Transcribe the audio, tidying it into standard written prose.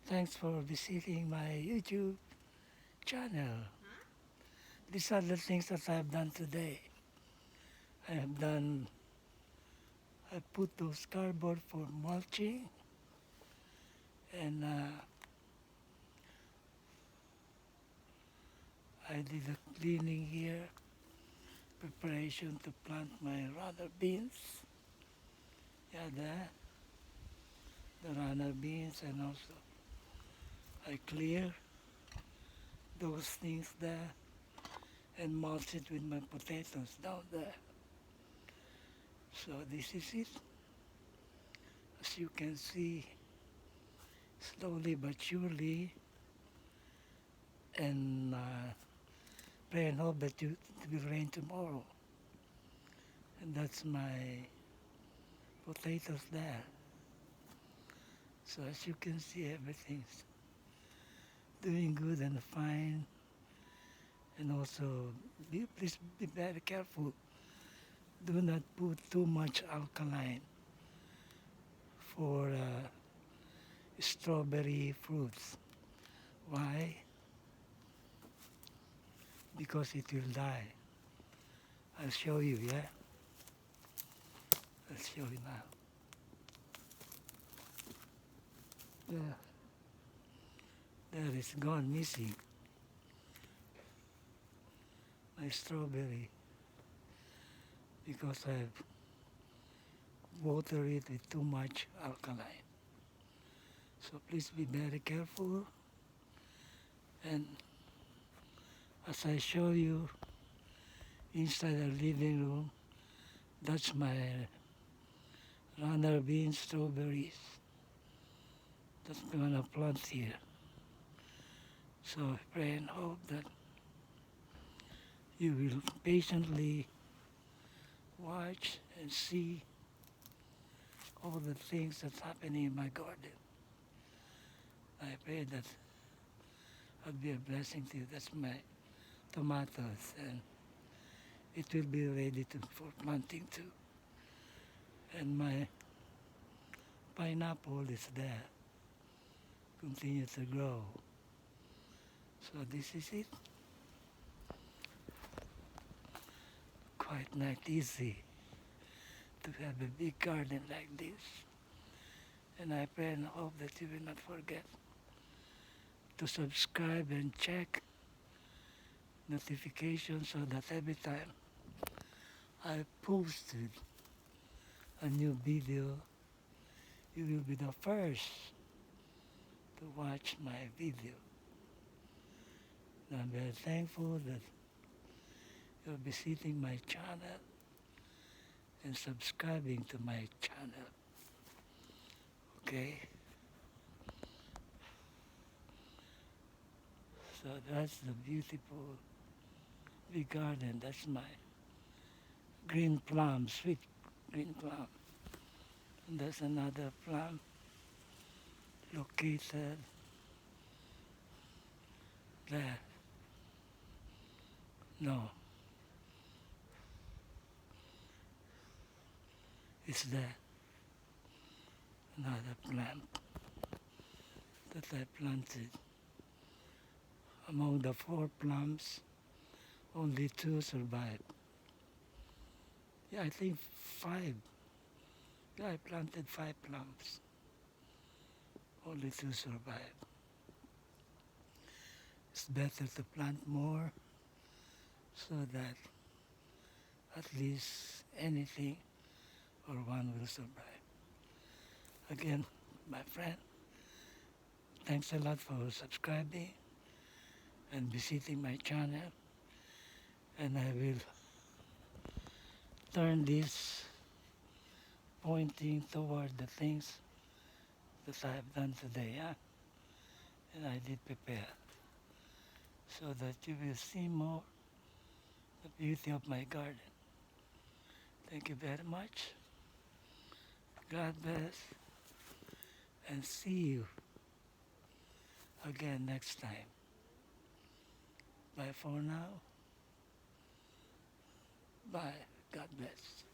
Thanks for visiting my YouTube channel. These are the things that I've done today. I have done, I put those cardboard for mulching, and I did a cleaning here, preparation to plant my runner beans. Yeah, there, the runner beans, and also I clear those things there and mulch it with my potatoes down there. So this is it. As you can see, slowly but surely, and pray and hope that it will rain tomorrow. And that's my potatoes there. So as you can see, everything's doing good and fine. And also, please be very careful. Do not put too much alkaline for strawberry fruits. Why? Because it will die. I'll show you, yeah? I'll show you now. There is gone missing. My strawberry. Because I've watered it with too much alkaline. So please be very careful. And as I show you inside the living room, that's my runner bean strawberries that I'm gonna plant here. So pray and hope that you will patiently watch and see all the things that's happening in my garden. I pray that I'll be a blessing to you. That's my tomatoes, and it will be ready for planting too. And my pineapple is there, continue to grow. So this is it. Quite not easy to have a big garden like this. And I pray and hope that you will not forget to subscribe and check notifications so that every time I posted a new video, you will be the first to watch my video. And I'm very thankful that you're visiting my channel and subscribing to my channel. Okay? So that's the beautiful big garden. That's my green plum, sweet green plum. And there's another plum located there. No. It's there. Another plant that I planted. Among the 4 plums, only 2 survived. Yeah, I think 5. Yeah, I planted 5 plums. Only 2 survived. It's better to plant more so that at least anything or one will survive. Again, my friend, thanks a lot for subscribing and visiting my channel. And I will turn this pointing toward the things that I have done today, yeah? And I did prepare so that you will see more the beauty of my garden. Thank you very much. God bless, and see you again next time. Bye for now. Bye. God bless.